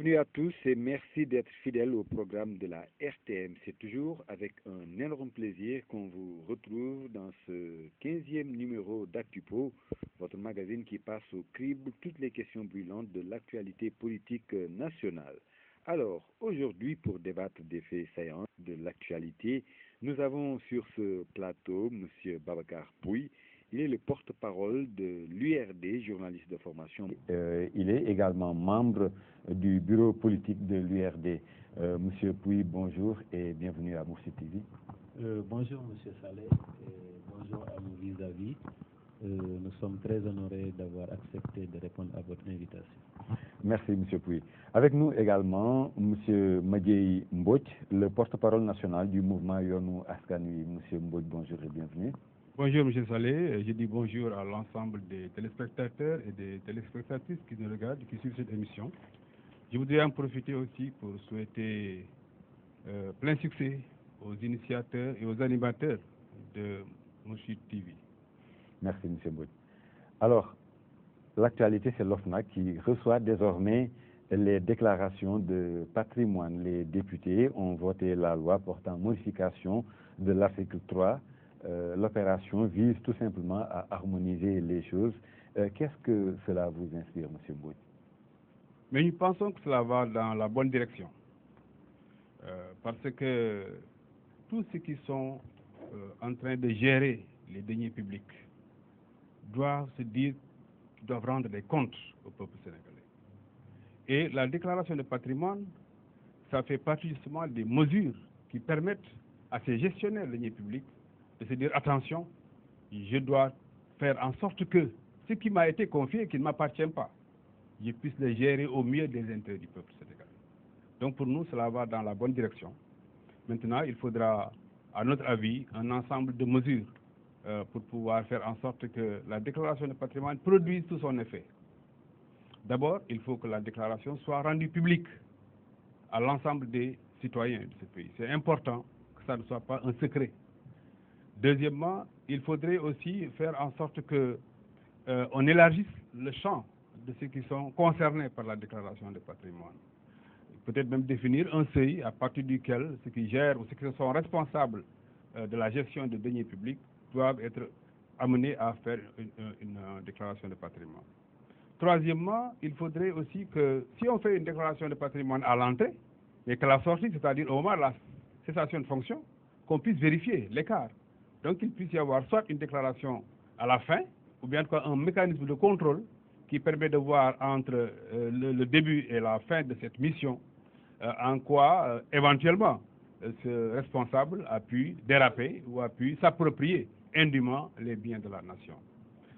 Bienvenue à tous et merci d'être fidèles au programme de la RTM. C'est toujours avec un énorme plaisir qu'on vous retrouve dans ce 15e numéro d'Actupo, votre magazine qui passe au crible toutes les questions brûlantes de l'actualité politique nationale. Alors, aujourd'hui, pour débattre des faits saillants de l'actualité, nous avons sur ce plateau M. Babacar Pouy. Il est le porte-parole de l'URD, journaliste de formation. Il est également membre du bureau politique de l'URD. Monsieur Pouy, bonjour et bienvenue à Moursi TV. Bonjour Monsieur Saleh et bonjour à nos vis-à-vis. Nous sommes très honorés d'avoir accepté de répondre à votre invitation. Merci Monsieur Pouy. Avec nous également Monsieur Madiaye Mbodj, le porte-parole national du mouvement Yoonu Askan Wi. Monsieur Mbodj, bonjour et bienvenue. Bonjour M. Saleh, je dis bonjour à l'ensemble des téléspectateurs et des téléspectatrices qui nous regardent, qui suivent cette émission. Je voudrais en profiter aussi pour souhaiter plein succès aux initiateurs et aux animateurs de Moursi TV. Merci M. Mbodj. Alors, l'actualité, c'est l'OFNAC qui reçoit désormais les déclarations de patrimoine. Les députés ont voté la loi portant modification de l'article 3. L'opération vise tout simplement à harmoniser les choses. Qu'est-ce que cela vous inspire, M. Mbodj? Mais nous pensons que cela va dans la bonne direction. Parce que tous ceux qui sont en train de gérer les deniers publics doivent se dire qu'ils doivent rendre des comptes au peuple sénégalais. Et la déclaration de patrimoine, ça fait partie justement des mesures qui permettent à ces gestionnaires de deniers publics de se dire attention, je dois faire en sorte que ce qui m'a été confié, qui ne m'appartient pas, je puisse le gérer au mieux des intérêts du peuple sénégalais. Donc pour nous, cela va dans la bonne direction. Maintenant, il faudra, à notre avis, un ensemble de mesures pour pouvoir faire en sorte que la déclaration de patrimoine produise tout son effet. D'abord, il faut que la déclaration soit rendue publique à l'ensemble des citoyens de ce pays. C'est important que ça ne soit pas un secret. Deuxièmement, il faudrait aussi faire en sorte que on élargisse le champ de ceux qui sont concernés par la déclaration de patrimoine. Peut-être même définir un seuil à partir duquel ceux qui gèrent ou ceux qui sont responsables de la gestion des deniers publics doivent être amenés à faire une déclaration de patrimoine. Troisièmement, il faudrait aussi que si on fait une déclaration de patrimoine à l'entrée, et qu'à la sortie, c'est-à-dire au moment de la cessation de fonction, qu'on puisse vérifier l'écart. Donc il puisse y avoir soit une déclaration à la fin, ou bien un mécanisme de contrôle qui permet de voir entre le début et la fin de cette mission en quoi éventuellement ce responsable a pu déraper ou a pu s'approprier indûment les biens de la nation.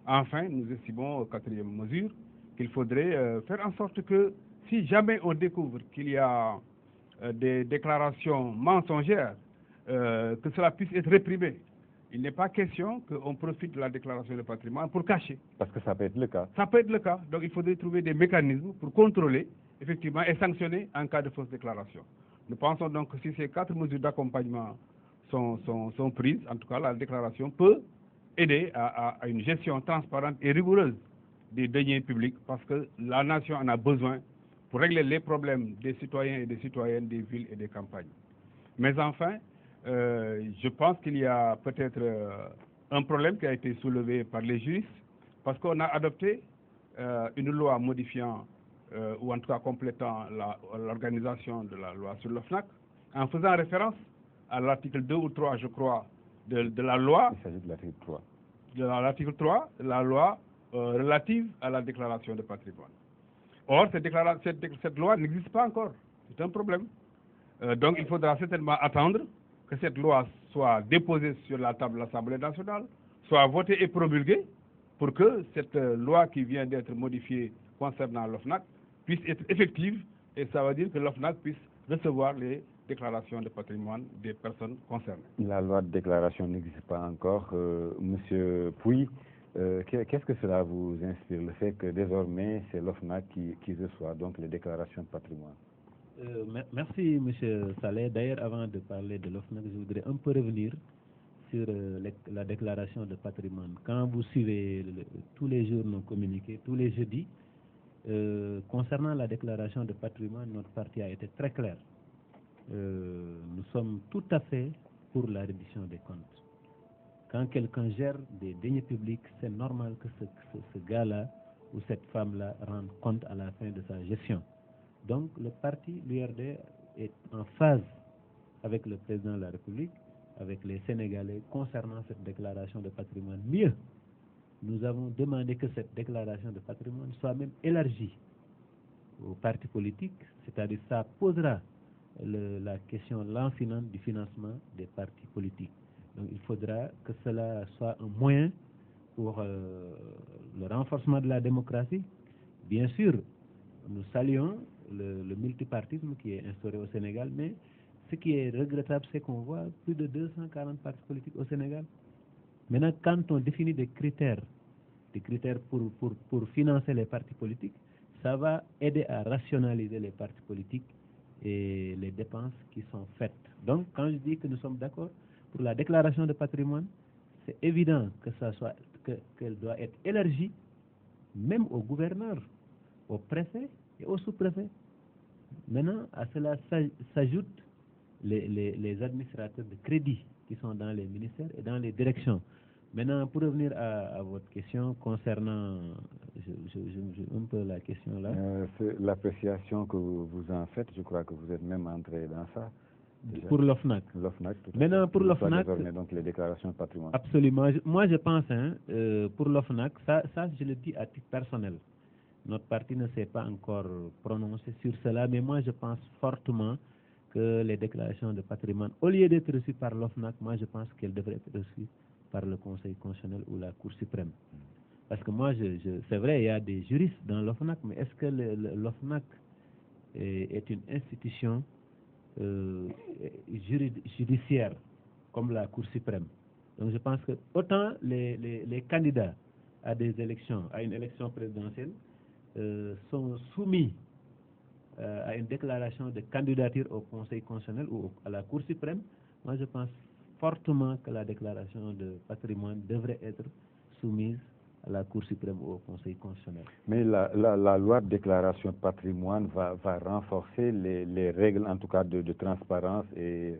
Enfin, nous estimons, quatrième mesure, qu'il faudrait faire en sorte que si jamais on découvre qu'il y a des déclarations mensongères, que cela puisse être réprimé. Il n'est pas question qu'on profite de la déclaration de patrimoine pour cacher. Parce que ça peut être le cas. Ça peut être le cas. Donc il faudrait trouver des mécanismes pour contrôler, effectivement, et sanctionner en cas de fausse déclaration. Nous pensons donc que si ces 4 mesures d'accompagnement sont prises, en tout cas, la déclaration peut aider à une gestion transparente et rigoureuse des deniers publics, parce que la nation en a besoin pour régler les problèmes des citoyens et des citoyennes des villes et des campagnes. Mais enfin, je pense qu'il y a peut-être un problème qui a été soulevé par les juristes, parce qu'on a adopté une loi modifiant ou en tout cas complétant l'organisation de la loi sur l'OFNAC, en faisant référence à l'article 2 ou 3, je crois, de la loi. Il s'agit de l'article 3. De l'article 3, la loi relative à la déclaration de patrimoine. Or, cette loi n'existe pas encore. C'est un problème. Donc, il faudra certainement attendre que cette loi soit déposée sur la table de l'Assemblée nationale, soit votée et promulguée, pour que cette loi qui vient d'être modifiée concernant l'OFNAC puisse être effective, et ça veut dire que l'OFNAC puisse recevoir les déclarations de patrimoine des personnes concernées. La loi de déclaration n'existe pas encore. Monsieur Pouy, qu'est-ce que cela vous inspire, le fait que désormais c'est l'OFNAC qui reçoit donc les déclarations de patrimoine? Merci M. Saleh. D'ailleurs, avant de parler de l'OFNAC, je voudrais un peu revenir sur la déclaration de patrimoine. Quand vous suivez tous les journaux communiqués, tous les jeudis, Concernant la déclaration de patrimoine, notre parti a été très clair. Nous sommes tout à fait pour la reddition des comptes. Quand quelqu'un gère des deniers publics, c'est normal que ce gars-là ou cette femme-là rende compte à la fin de sa gestion. Donc le parti, l'URD, est en phase avec le président de la République, avec les Sénégalais, concernant cette déclaration de patrimoine. Mieux, nous avons demandé que cette déclaration de patrimoine soit même élargie aux partis politiques, c'est-à-dire ça posera la question lancinante du financement des partis politiques. Donc il faudra que cela soit un moyen pour le renforcement de la démocratie. Bien sûr, nous saluons le multipartisme qui est instauré au Sénégal, mais ce qui est regrettable, c'est qu'on voit plus de 240 partis politiques au Sénégal. Maintenant, quand on définit des critères pour financer les partis politiques, ça va aider à rationaliser les partis politiques et les dépenses qui sont faites. Donc, quand je dis que nous sommes d'accord pour la déclaration de patrimoine, c'est évident qu'elle doit être élargie même aux gouverneurs, aux préfets et aux sous-préfets. Maintenant, à cela s'ajoutent les administrateurs de crédit qui sont dans les ministères et dans les directions. Maintenant, pour revenir à votre question concernant un peu la question là. C'est l'appréciation que vous en faites, je crois que vous êtes même entré dans ça. Déjà. Pour l'OFNAC. Maintenant, pour l'OFNAC, donc les déclarations de patrimoine. Absolument. Moi, je pense, pour l'OFNAC, ça, je le dis à titre personnel. Notre parti ne s'est pas encore prononcé sur cela, mais moi, je pense fortement que les déclarations de patrimoine, au lieu d'être reçues par l'OFNAC, moi, je pense qu'elles devraient être reçues par le Conseil constitutionnel ou la Cour suprême. Parce que moi, c'est vrai, il y a des juristes dans l'OFNAC, mais est-ce que l'OFNAC est une institution judiciaire comme la Cour suprême? Donc je pense que autant les candidats à des élections, à une élection présidentielle, sont soumis à une déclaration de candidature au Conseil constitutionnel ou à la Cour suprême, moi je pense fortement que la déclaration de patrimoine devrait être soumise à la Cour suprême ou au Conseil constitutionnel. Mais la loi de déclaration de patrimoine va renforcer les règles, en tout cas de transparence, et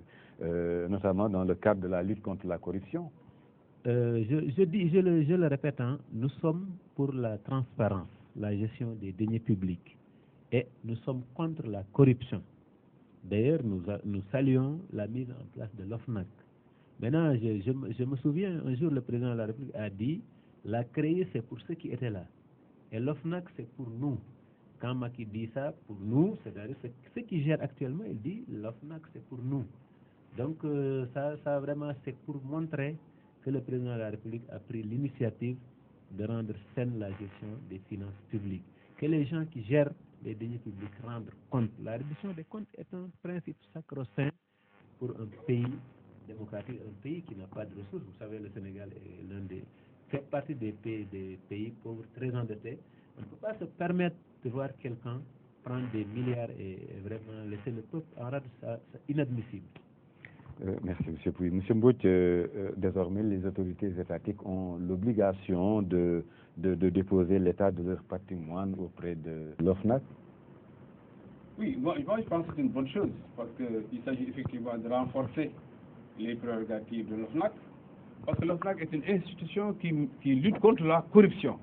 notamment dans le cadre de la lutte contre la corruption. Je le répète, nous sommes pour la transparence, la gestion des deniers publics, et nous sommes contre la corruption. D'ailleurs, nous saluons la mise en place de l'OFNAC. Maintenant, je me souviens, un jour, le président de la République a dit, la créer, c'est pour ceux qui étaient là. Et l'OFNAC, c'est pour nous. Quand Macky dit ça, pour nous, c'est-à-dire ceux qui gèrent actuellement, il dit, l'OFNAC, c'est pour nous. Donc, ça vraiment, c'est pour montrer que le président de la République a pris l'initiative de rendre saine la gestion des finances publiques. Que les gens qui gèrent les deniers publics rendent compte. La reddition des comptes est un principe sacro-saint pour un pays démocratique, un pays qui n'a pas de ressources. Vous savez, le Sénégal fait partie des pays pauvres, très endettés. On ne peut pas se permettre de voir quelqu'un prendre des milliards et vraiment laisser le peuple en rade. C'est inadmissible. Merci, M. Pouy. M. Mbouch, désormais, les autorités étatiques ont l'obligation de déposer l'état de leur patrimoine auprès de l'OFNAC. Oui, moi je pense que c'est une bonne chose, parce qu'il s'agit effectivement de renforcer les prérogatives de l'OFNAC, parce que l'OFNAC est une institution qui lutte contre la corruption.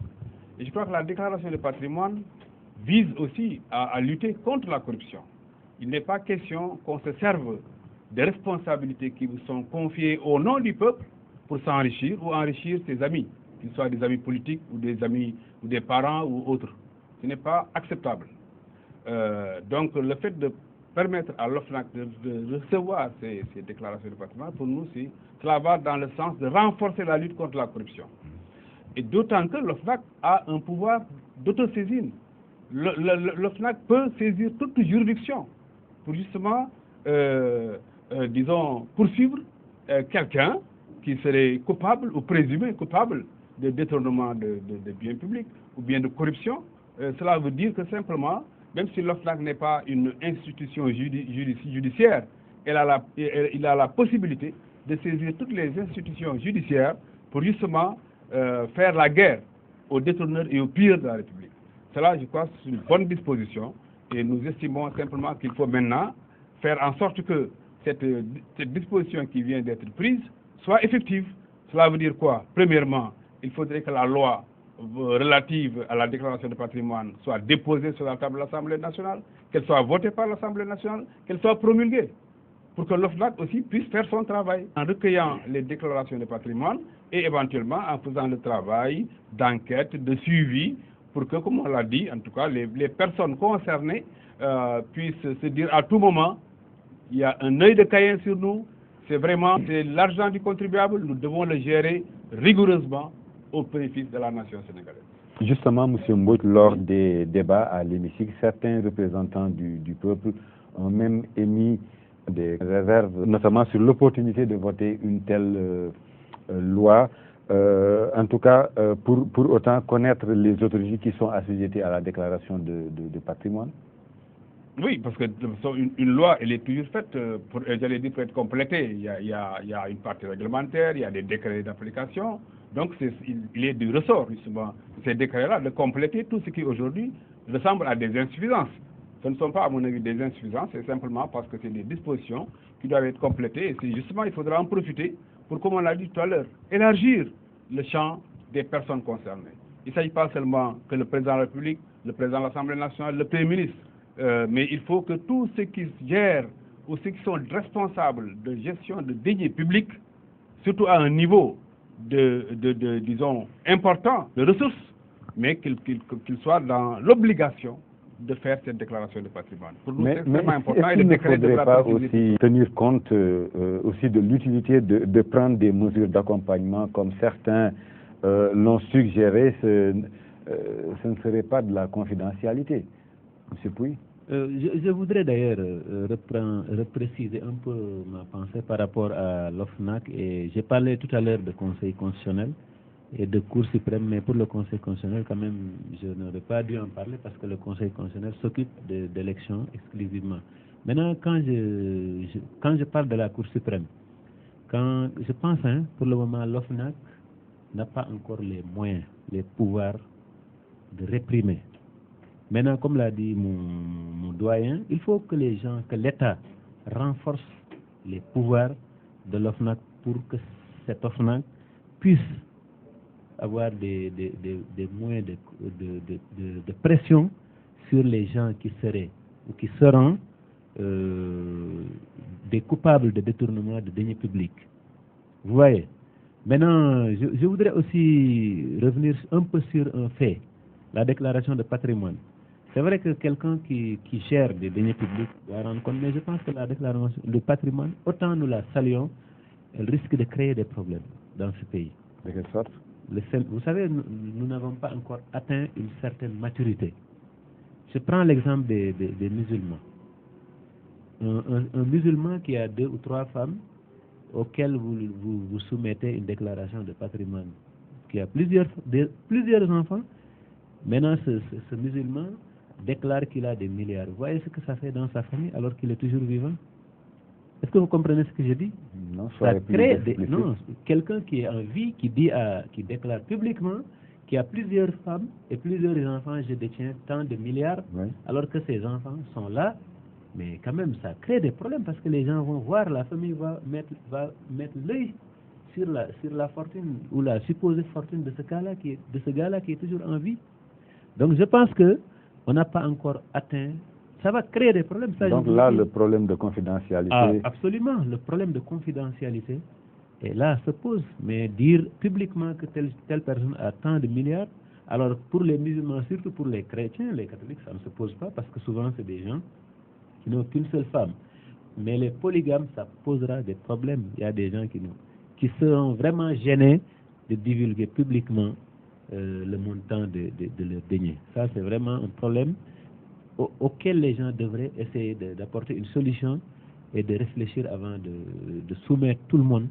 Et je crois que la déclaration de patrimoine vise aussi à lutter contre la corruption. Il n'est pas question qu'on se serve des responsabilités qui vous sont confiées au nom du peuple pour s'enrichir ou enrichir ses amis, qu'ils soient des amis politiques ou des amis ou des parents ou autres. Ce n'est pas acceptable. Donc le fait de permettre à l'OFNAC de recevoir ces déclarations de patrimoine, pour nous, cela va dans le sens de renforcer la lutte contre la corruption. Et d'autant que l'OFNAC a un pouvoir d'autosaisine. L'OFNAC peut saisir toute juridiction pour justement disons, poursuivre quelqu'un qui serait coupable ou présumé coupable de détournement de biens publics ou bien de corruption. Cela veut dire que simplement, même si l'OFNAC n'est pas une institution judiciaire, il a la possibilité de saisir toutes les institutions judiciaires pour justement faire la guerre aux détourneurs et aux pires de la République. cela, je crois, c'est une bonne disposition et nous estimons simplement qu'il faut maintenant faire en sorte que cette disposition qui vient d'être prise soit effective. Cela veut dire quoi? Premièrement, il faudrait que la loi relative à la déclaration de patrimoine soit déposée sur la table de l'Assemblée nationale, qu'elle soit votée par l'Assemblée nationale, qu'elle soit promulguée, pour que l'OFNAC aussi puisse faire son travail en recueillant les déclarations de patrimoine et éventuellement en faisant le travail d'enquête, de suivi, pour que, comme on l'a dit, en tout cas, les personnes concernées puissent se dire à tout moment, il y a un œil de Caïn sur nous, c'est l'argent du contribuable, nous devons le gérer rigoureusement au bénéfice de la nation sénégalaise. Justement, M. Mbouch, lors des débats à l'hémicycle, certains représentants du peuple ont même émis des réserves, notamment sur l'opportunité de voter une telle loi, en tout cas pour autant connaître les autorités qui sont assujetties à la déclaration de patrimoine. Oui, parce que une loi, elle est toujours faite, j'allais dire, pour être complétée. Il y a une partie réglementaire, il y a des décrets d'application. Donc, il est du ressort, justement, ces décrets-là, de compléter tout ce qui, aujourd'hui, ressemble à des insuffisances. Ce ne sont pas, à mon avis, des insuffisances, c'est simplement parce que c'est des dispositions qui doivent être complétées. Et justement, il faudra en profiter pour, comme on l'a dit tout à l'heure, élargir le champ des personnes concernées. Il ne s'agit pas seulement que le président de la République, le président de l'Assemblée nationale, le Premier ministre, mais il faut que tous ceux qui gèrent ou ceux qui sont responsables de gestion de deniers publics, surtout à un niveau disons, important de ressources, mais qu'ils soient dans l'obligation de faire cette déclaration de patrimoine. Pour nous, c'est extrêmement important. Il ne faudrait pas aussi tenir compte aussi de l'utilité de prendre des mesures d'accompagnement comme certains l'ont suggéré, ce ne serait pas de la confidentialité. M. Pouy. Je voudrais d'ailleurs repréciser un peu ma pensée par rapport à l'OFNAC. Et j'ai parlé tout à l'heure de Conseil constitutionnel et de Cour suprême, mais pour le Conseil constitutionnel, quand même, je n'aurais pas dû en parler parce que le Conseil constitutionnel s'occupe d'élections exclusivement. Maintenant, quand je parle de la Cour suprême, quand je pense, pour le moment, l'OFNAC n'a pas encore les moyens, les pouvoirs de réprimer. Maintenant, comme l'a dit mon doyen, il faut que l'État renforce les pouvoirs de l'OFNAC pour que cet OFNAC puisse avoir des moyens de pression sur les gens qui seraient ou qui seront des coupables de détournement de deniers publics. Vous voyez. Maintenant, je voudrais aussi revenir un peu sur un fait, la déclaration de patrimoine. C'est vrai que quelqu'un qui gère des deniers publics doit rendre compte, mais je pense que la déclaration de patrimoine, autant nous la saluons, elle risque de créer des problèmes dans ce pays. De quelle sorte? Vous savez, nous n'avons pas encore atteint une certaine maturité. Je prends l'exemple des musulmans. Un musulman qui a 2 ou 3 femmes, auxquelles vous soumettez une déclaration de patrimoine, qui a plusieurs enfants, maintenant ce musulman déclare qu'il a des milliards. Vous voyez ce que ça fait dans sa famille alors qu'il est toujours vivant? Est-ce que vous comprenez ce que je dis? Non, ça crée non, quelqu'un qui est en vie, qui déclare publiquement, qui a plusieurs femmes et plusieurs enfants, je détiens tant de milliards, oui, alors que ces enfants sont là, mais quand même ça crée des problèmes parce que les gens vont voir, la famille va mettre l'œil sur la fortune ou la supposée fortune de ce gars-là qui est toujours en vie. Donc je pense que on n'a pas encore atteint, ça va créer des problèmes. Ça, donc là, le problème de confidentialité... absolument, le problème de confidentialité, et là, se pose. Mais dire publiquement que telle personne a tant de milliards, alors pour les musulmans, surtout pour les chrétiens, les catholiques, ça ne se pose pas, parce que souvent, c'est des gens qui n'ont qu'une seule femme. Mais les polygames, ça posera des problèmes. Il y a des gens qui seront vraiment gênés de divulguer publiquement le montant de leurs deniers. Ça, c'est vraiment un problème auquel les gens devraient essayer d'apporter une solution et de réfléchir avant de soumettre tout le monde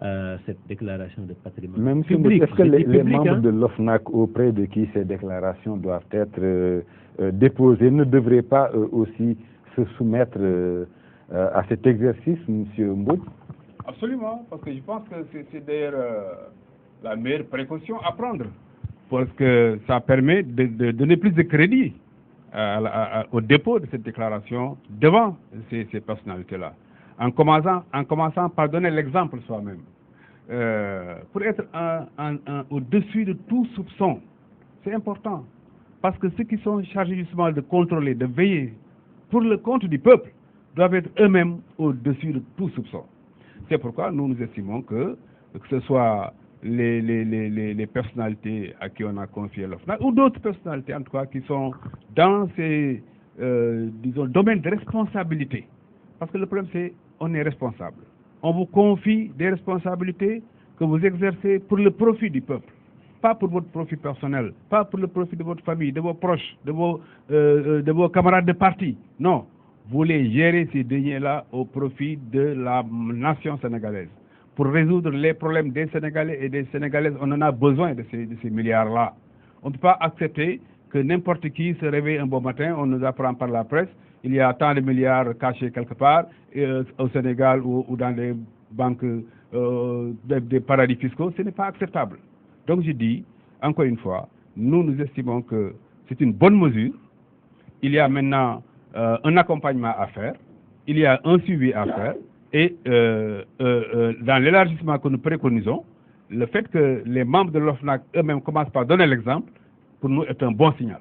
à cette déclaration de patrimoine. Même public. Est-ce que les membres de l'OFNAC auprès de qui ces déclarations doivent être déposées ne devraient pas aussi se soumettre à cet exercice, M. Mbouch? Absolument, parce que je pense que c'est d'ailleurs la meilleure précaution à prendre. parce que ça permet de donner plus de crédit au dépôt de cette déclaration devant ces personnalités-là, en commençant par donner l'exemple soi-même. Pour être au-dessus de tout soupçon, c'est important, parce que ceux qui sont chargés justement de contrôler, de veiller pour le compte du peuple, doivent être eux-mêmes au-dessus de tout soupçon. C'est pourquoi nous estimons que ce soit les personnalités à qui on a confié l'OFNAC, ou d'autres personnalités en tout cas qui sont dans ces disons, domaines de responsabilité. Parce que le problème c'est on est responsable. On vous confie des responsabilités que vous exercez pour le profit du peuple, pas pour votre profit personnel, pas pour le profit de votre famille, de vos proches, de vos camarades de parti. Non, vous voulez gérer ces deniers-là au profit de la nation sénégalaise. Pour résoudre les problèmes des Sénégalais et des Sénégalaises, on en a besoin de ces milliards-là. On ne peut pas accepter que n'importe qui se réveille un bon matin, on nous apprend par la presse, il y a tant de milliards cachés quelque part au Sénégal ou dans les banques des paradis fiscaux. Ce n'est pas acceptable. Donc je dis, encore une fois, nous estimons que c'est une bonne mesure. Il y a maintenant un accompagnement à faire, il y a un suivi à faire, et dans l'élargissement que nous préconisons, le fait que les membres de l'OFNAC eux-mêmes commencent par donner l'exemple, pour nous est un bon signal.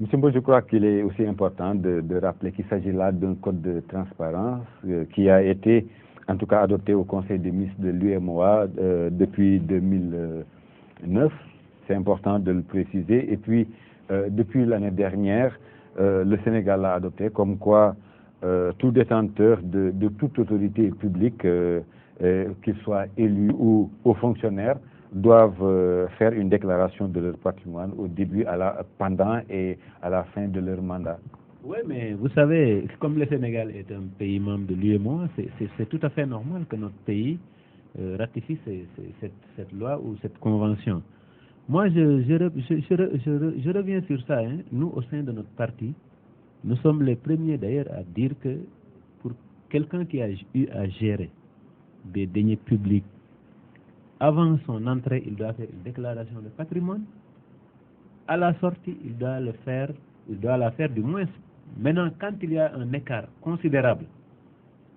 Monsieur Mbow, je crois qu'il est aussi important de rappeler qu'il s'agit là d'un code de transparence qui a été en tout cas adopté au Conseil des ministres de l'UEMOA depuis 2009. C'est important de le préciser. Et puis, depuis l'année dernière, le Sénégal l'a adopté comme quoi tout détenteur de toute autorité publique, qu'il soit élu ou aux fonctionnaires, doivent faire une déclaration de leur patrimoine au début, pendant et à la fin de leur mandat. Oui, mais vous savez, comme le Sénégal est un pays membre de l'UEMOA, c'est tout à fait normal que notre pays ratifie cette loi ou cette convention. Moi, je reviens sur ça. Hein. Nous, au sein de notre parti, nous sommes les premiers d'ailleurs à dire que pour quelqu'un qui a eu à gérer des deniers publics, avant son entrée, il doit faire une déclaration de patrimoine. À la sortie, il doit la faire du moins. Maintenant, quand il y a un écart considérable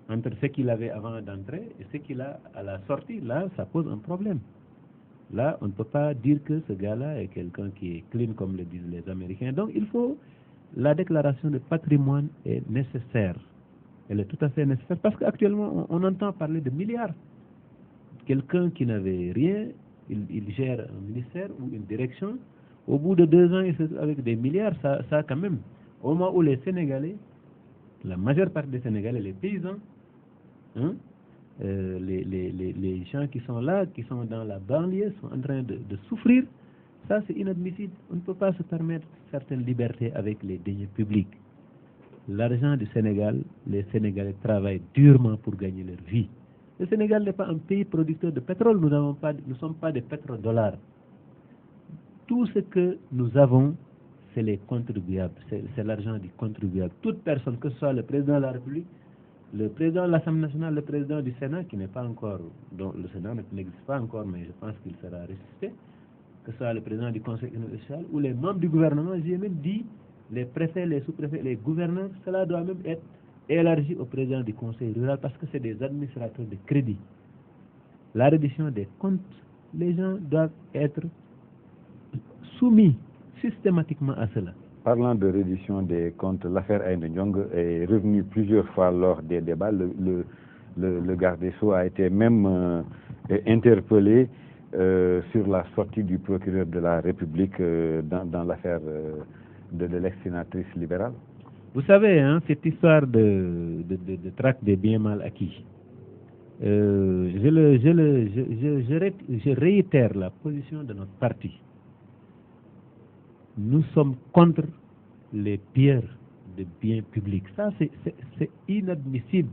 entre ce qu'il avait avant d'entrer et ce qu'il a à la sortie, là, ça pose un problème. Là, on ne peut pas dire que ce gars-là est quelqu'un qui est clean, comme le disent les Américains. Donc, la déclaration de patrimoine est nécessaire. Elle est tout à fait nécessaire parce qu'actuellement, on entend parler de milliards. Quelqu'un qui n'avait rien, il gère un ministère ou une direction. Au bout de 2 ans, il se trouve avec des milliards. Ça quand même. Au moment où les Sénégalais, la majeure partie des Sénégalais, les paysans, hein, les gens qui sont là, qui sont dans la banlieue, sont en train de souffrir. Ça, c'est inadmissible. On ne peut pas se permettre certaines libertés avec les deniers publics. L'argent du Sénégal, les Sénégalais travaillent durement pour gagner leur vie. Le Sénégal n'est pas un pays producteur de pétrole. Nous ne sommes pas des pétrodollars. Tout ce que nous avons, c'est les contribuables. C'est l'argent du contribuable. Toute personne, que ce soit le président de la République, le président de l'Assemblée nationale, le président du Sénat, qui n'est pas encore, dont le Sénat n'existe pas encore, mais je pense qu'il sera ressuscité, que ce soit le président du Conseil économique et social, ou les membres du gouvernement, j'ai même dit, les préfets, les sous-préfets, les gouverneurs, cela doit même être élargi au président du Conseil rural parce que c'est des administrateurs de crédit. La reddition des comptes, les gens doivent être soumis systématiquement à cela. Parlant de reddition des comptes, l'affaire Aïda Ndiongue est revenue plusieurs fois lors des débats. Le garde des Sceaux a été même interpellé sur la sortie du procureur de la République dans l'affaire de l'ex-sénatrice libérale. Vous savez, hein, cette histoire de traque des biens mal acquis, je réitère la position de notre parti. Nous sommes contre les pilleurs de biens publics. Ça, c'est inadmissible.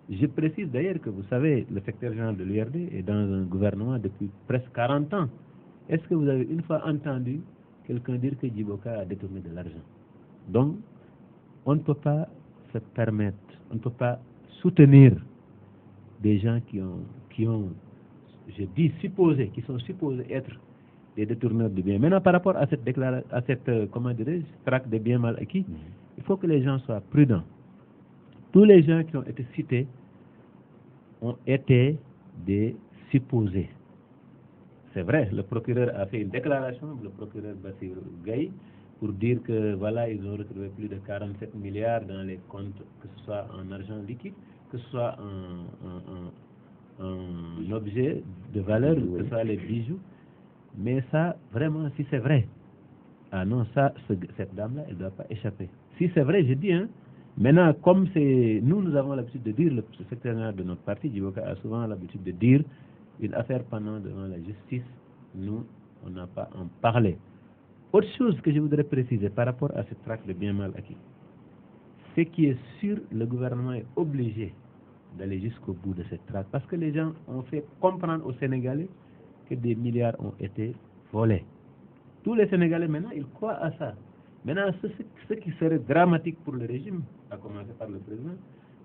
Je précise d'ailleurs que vous savez, le secrétaire général de l'URD est dans un gouvernement depuis presque 40 ans. Est-ce que vous avez une fois entendu quelqu'un dire que Djiboka a détourné de l'argent? Donc, on ne peut pas se permettre, on ne peut pas soutenir des gens qui ont, je dis supposés, qui sont supposés être des détourneurs de biens. Maintenant, par rapport à cette comment dirais-je, traque des biens mal acquis, il faut que les gens soient prudents. Tous les gens qui ont été cités ont été des supposés. C'est vrai, le procureur a fait une déclaration, le procureur Bassir Gaye, pour dire que voilà, ils ont retrouvé plus de 47 milliards dans les comptes, que ce soit en argent liquide, que ce soit en objet de valeur, que ce soit les bijoux. Mais ça, vraiment, si c'est vrai, ah non, ça, cette dame-là, elle ne doit pas échapper. Si c'est vrai, je dis, hein. Maintenant, comme nous avons l'habitude de dire, le secrétaire de notre parti, Djiboka, a souvent l'habitude de dire, une affaire pendant devant la justice, nous, on n'a pas à en parler. Autre chose que je voudrais préciser par rapport à cette traque de biens mal acquis, ce qui est sûr, le gouvernement est obligé d'aller jusqu'au bout de cette traque, parce que les gens ont fait comprendre aux Sénégalais que des milliards ont été volés. Tous les Sénégalais, maintenant, ils croient à ça. Maintenant, ce qui serait dramatique pour le régime, à commencer par le président,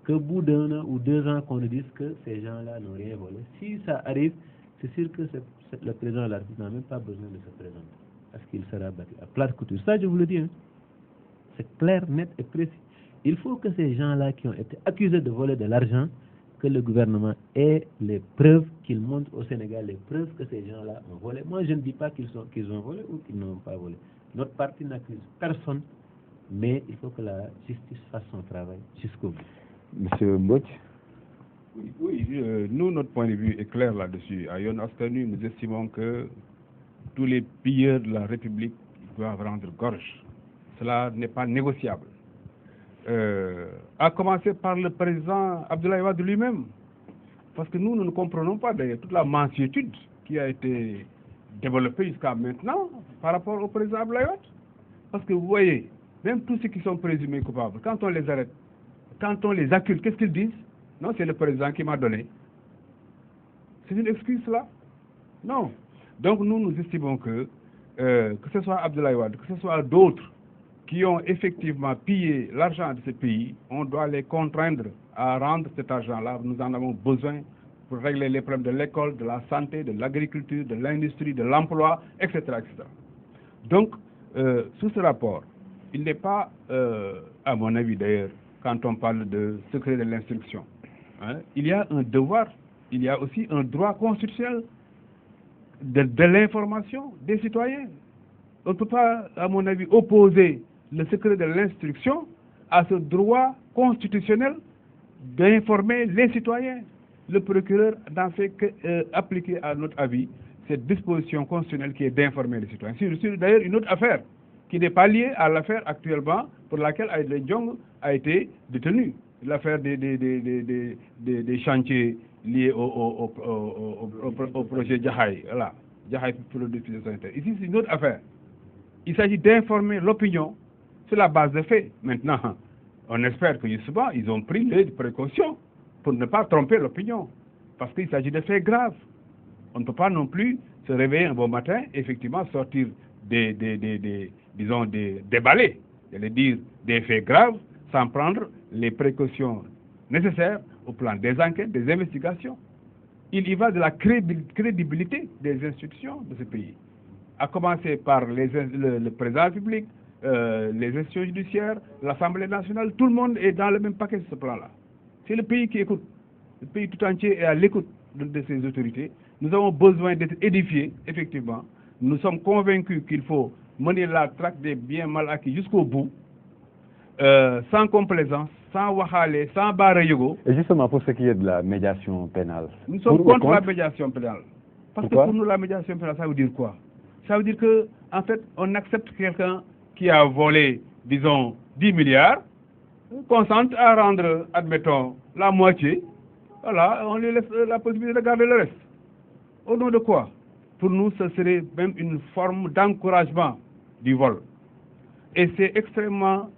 qu'au bout d'un an ou 2 ans, qu'on nous dise que ces gens-là n'ont rien volé. Si ça arrive, c'est sûr que le président de la République n'a même pas besoin de se présenter, parce qu'il sera battu à plate couture. Ça, je vous le dis, hein. C'est clair, net et précis. Il faut que ces gens-là qui ont été accusés de voler de l'argent, que le gouvernement ait les preuves, qu'il montre au Sénégal les preuves que ces gens-là ont volé. Moi, je ne dis pas qu'ils ont volé ou qu'ils n'ont pas volé. Notre parti n'accuse personne, mais il faut que la justice fasse son travail jusqu'au bout. Monsieur Mbouch? Oui, nous, notre point de vue est clair là-dessus. À Yon Astanu, nous estimons que tous les pilleurs de la République doivent rendre gorge. Cela n'est pas négociable. À commencer par le président Abdoulaye Wade lui-même. Parce que nous ne comprenons pas d'ailleurs toute la mansuétude qui a été développée jusqu'à maintenant par rapport au président Abdoulaye Wade. Parce que vous voyez, même tous ceux qui sont présumés coupables, quand on les arrête, quand on les accuse, qu'est-ce qu'ils disent? Non, c'est le président qui m'a donné. C'est une excuse cela? Non. Donc nous estimons que ce soit Abdoulaye Wade, que ce soit d'autres qui ont effectivement pillé l'argent de ce pays, on doit les contraindre à rendre cet argent-là. Nous en avons besoin pour régler les problèmes de l'école, de la santé, de l'agriculture, de l'industrie, de l'emploi, etc., etc. Donc, sous ce rapport, il n'est pas, à mon avis d'ailleurs, quand on parle de secret de l'instruction, hein, il y a un devoir, il y a aussi un droit constitutionnel de l'information des citoyens. On ne peut pas, à mon avis, opposer le secret de l'instruction à ce droit constitutionnel d'informer les citoyens. Le procureur n'en fait qu'appliquer, à notre avis, cette disposition constitutionnelle qui est d'informer les citoyens. C'est d'ailleurs une autre affaire qui n'est pas liée à l'affaire actuellement pour laquelle Aïda Diong a été détenu. L'affaire des chantiers liés au projet Djahaï. Voilà, Djahaï pour le défi sanitaire. Ici, c'est une autre affaire. Il s'agit d'informer l'opinion sur la base des faits. Maintenant, on espère que justement, ils ont pris les précautions pour ne pas tromper l'opinion. Parce qu'il s'agit de faits graves. On ne peut pas non plus se réveiller un bon matin, effectivement, sortir déballer, j'allais dire, des faits graves, sans prendre les précautions nécessaires au plan des enquêtes, des investigations. Il y va de la crédibilité des institutions de ce pays. À commencer par le président de la République, les institutions judiciaires, l'Assemblée nationale, tout le monde est dans le même paquet sur ce plan-là. C'est le pays qui écoute. Le pays tout entier est à l'écoute de ces autorités. Nous avons besoin d'être édifiés, effectivement. Nous sommes convaincus qu'il faut mener la traque des biens mal acquis jusqu'au bout, sans complaisance, sans wahale, sans barayogo. Et justement, pour ce qui est de la médiation pénale. Nous sommes contre la médiation pénale. Parce que pour nous, la médiation pénale, ça veut dire quoi? Ça veut dire que, en fait, on accepte quelqu'un qui a volé, disons, 10 milliards, consente à rendre, admettons, la moitié. Voilà, on lui laisse la possibilité de garder le reste. Au nom de quoi? Pour nous, ce serait même une forme d'encouragement du vol. Et c'est extrêmement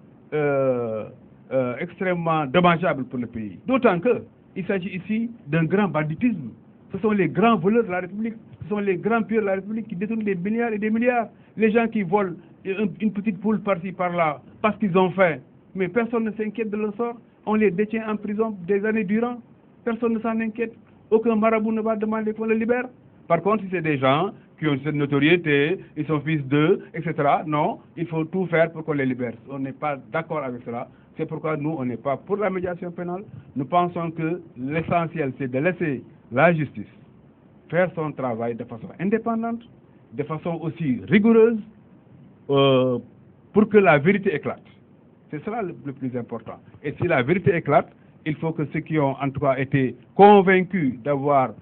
dommageable pour le pays. D'autant qu'il s'agit ici d'un grand banditisme. Ce sont les grands voleurs de la République, ce sont les grands pilleurs de la République qui détournent des milliards et des milliards. Les gens qui volent une petite poule par-ci, par-là, parce qu'ils ont faim. Mais personne ne s'inquiète de leur sort. On les détient en prison des années durant. Personne ne s'en inquiète. Aucun marabout ne va demander qu'on le libère. Par contre, si c'est des gens qui ont cette notoriété, ils sont fils d'eux, etc. Non, il faut tout faire pour qu'on les libère. On n'est pas d'accord avec cela. C'est pourquoi nous, on n'est pas pour la médiation pénale. Nous pensons que l'essentiel, c'est de laisser la justice faire son travail de façon indépendante, de façon aussi rigoureuse, pour que la vérité éclate. C'est cela le plus important. Et si la vérité éclate, il faut que ceux qui ont en tout cas été convaincus d'avoir